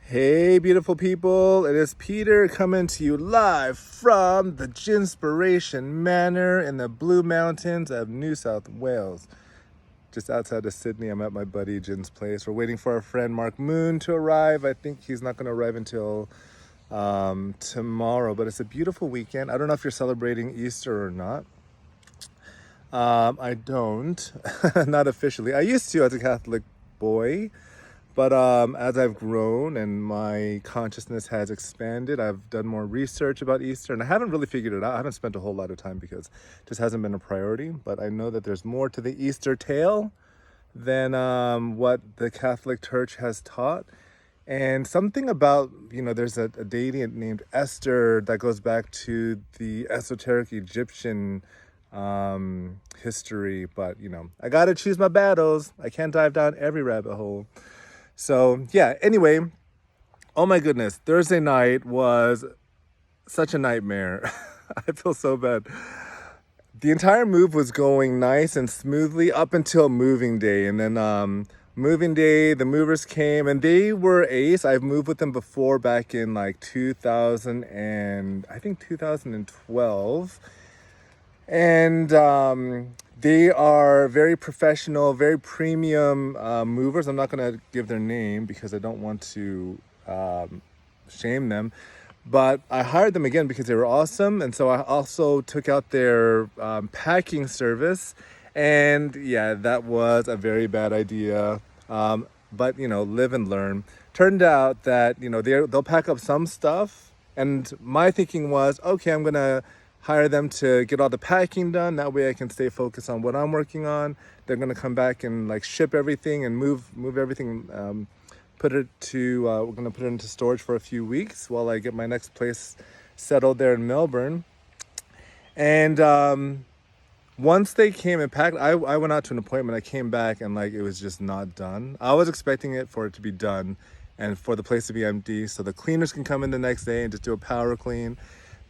Hey, beautiful people. It is Peter coming to you live from the Ginspiration Manor in the Blue Mountains of New South Wales. Just outside of Sydney, I'm at my buddy Jin's place. We're waiting for our friend Mark Moon to arrive. I think he's not going to arrive until tomorrow, but it's a beautiful weekend. I don't know if you're celebrating Easter or not. I don't, not officially. I used to as a Catholic boy. But as I've grown and my consciousness has expanded, I've done more research about Easter, and I haven't really figured it out. I haven't spent a whole lot of time because it just hasn't been a priority. But I know that there's more to the Easter tale than what the Catholic Church has taught. And something about, there's a deity named Esther that goes back to the esoteric Egyptian history. But, I got to choose my battles. I can't dive down every rabbit hole. So yeah, anyway, oh my goodness, Thursday night was such a nightmare. I feel so bad. The entire move was going nice and smoothly up until moving day. And then moving day, the movers came and they were ace. I've moved with them before back in like 2000 and I think 2012. And they are very professional, very premium movers. I'm not going to give their name because I don't want to shame them. But I hired them again because they were awesome. And so I also took out their packing service. And yeah, that was a very bad idea. But, live and learn. Turned out that, they'll pack up some stuff. And my thinking was, okay, I'm going to hire them to get all the packing done. That way I can stay focused on what I'm working on. They're going to come back and like ship everything and move everything, we're going to put it into storage for a few weeks while I get my next place settled there in Melbourne. And once they came and packed, I went out to an appointment. I came back and like it was just not done. I was expecting it for it to be done and for the place to be empty so the cleaners can come in the next day and just do a power clean.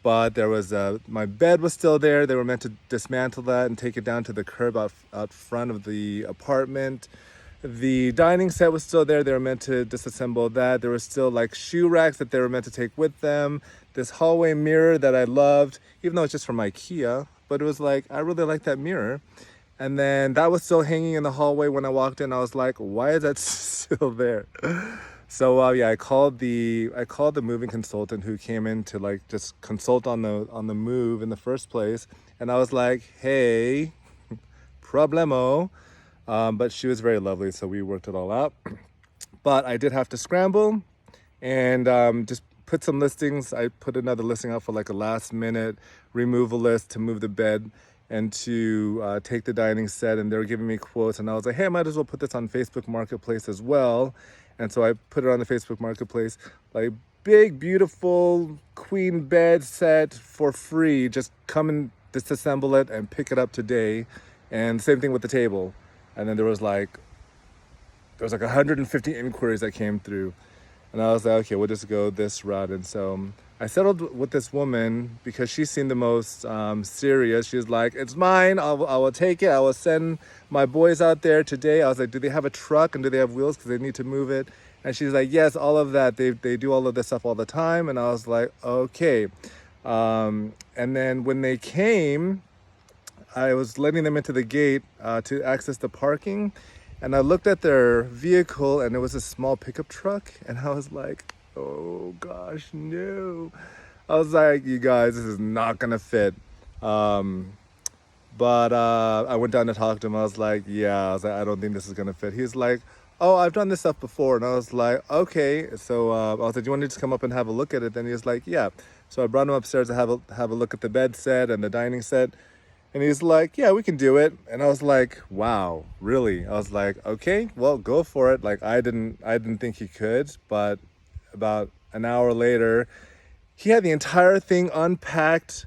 But there was my bed was still there. They were meant to dismantle that and take it down to the curb out front of the apartment. The dining set was still there. They were meant to disassemble that. There was still like shoe racks that they were meant to take with them. This hallway mirror that I loved, even though it's just from IKEA, but it was like, I really like that mirror. And then that was still hanging in the hallway when I walked in. I was like, why is that still there? So yeah, I called the moving consultant who came in to like just consult on the move in the first place, and I was like, hey, problemo, but she was very lovely, so we worked it all out. But I did have to scramble and just put some listings. I put another listing out for like a last minute removal list to move the bed and to take the dining set, and they were giving me quotes, and I was like, hey, I might as well put this on Facebook Marketplace as well. And so I put it on the Facebook Marketplace, like big, beautiful queen bed set for free. Just come and disassemble it and pick it up today. And same thing with the table. And then there was like 150 inquiries that came through. And I was like, okay, we'll just go this route. And so I settled with this woman because she seemed the most serious. She was like, it's mine. I will take it. I will send my boys out there today. I was like, do they have a truck and do they have wheels because they need to move it? And she's like, yes, all of that. They do all of this stuff all the time. And I was like, okay. And then when they came, I was letting them into the gate to access the parking. And I looked at their vehicle and it was a small pickup truck. And I was like, oh gosh, no. I was like, you guys, this is not gonna fit. But I went down to talk to him. I was like, I don't think this is gonna fit. He's like, oh, I've done this stuff before. And I was like, okay. So I was like, do you want to just come up and have a look at it? Then he was like, yeah. So I brought him upstairs to have a look at the bed set and the dining set. And he's like, yeah, we can do it. And I was like, wow, really? I was like, okay, well, go for it. Like I didn't think he could, but about an hour later, he had the entire thing unpacked,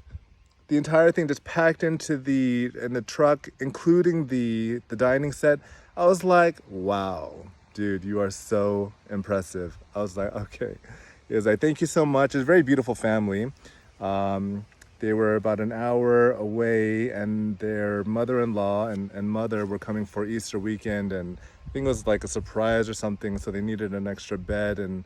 the entire thing just packed into the truck, including the dining set. I was like, wow, dude, you are so impressive. I was like, okay. He was like, thank you so much. It's a very beautiful family. They were about an hour away, and their mother-in-law and mother were coming for Easter weekend, and I think it was like a surprise or something, so they needed an extra bed. And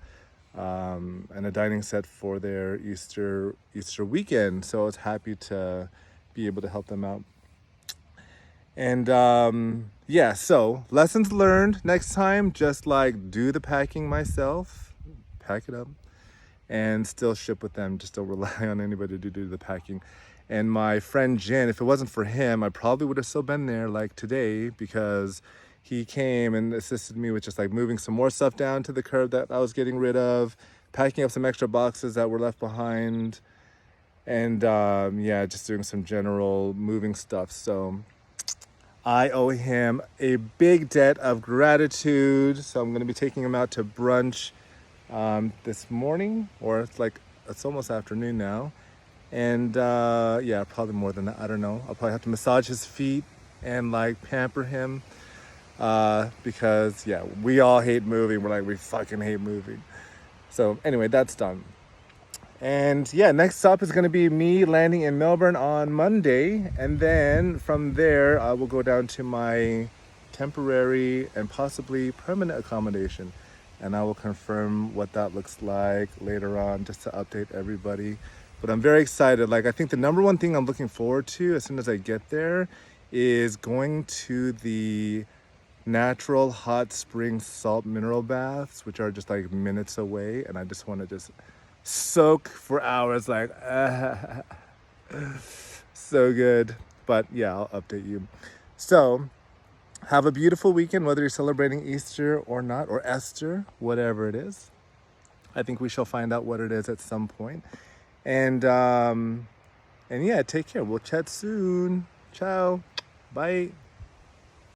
and a dining set for their Easter weekend. So I was happy to be able to help them out. And yeah, so lessons learned next time, just like do the packing myself, pack it up, and still ship with them. Just don't rely on anybody to do the packing. And my friend Jen, if it wasn't for him, I probably would have still been there like today, because he came and assisted me with just like moving some more stuff down to the curb that I was getting rid of, packing up some extra boxes that were left behind, and yeah, just doing some general moving stuff. So I owe him a big debt of gratitude. So I'm going to be taking him out to brunch this morning, or it's almost afternoon now. And yeah, probably more than that. I don't know. I'll probably have to massage his feet and like pamper him because yeah, we all hate moving. We fucking hate moving. So anyway, that's done. And yeah, next up is going to be me landing in Melbourne on Monday. And then from there, I will go down to my temporary and possibly permanent accommodation. And I will confirm what that looks like later on, just to update everybody. But I'm very excited. Like, I think the number one thing I'm looking forward to as soon as I get there is going to the natural hot spring salt mineral baths, which are just like minutes away. And I just want to just soak for hours, like so good. But yeah, I'll update you. So have a beautiful weekend, whether you're celebrating Easter or not, or Esther, whatever it is. I think we shall find out what it is at some point. And yeah, take care. We'll chat soon. Ciao. Bye.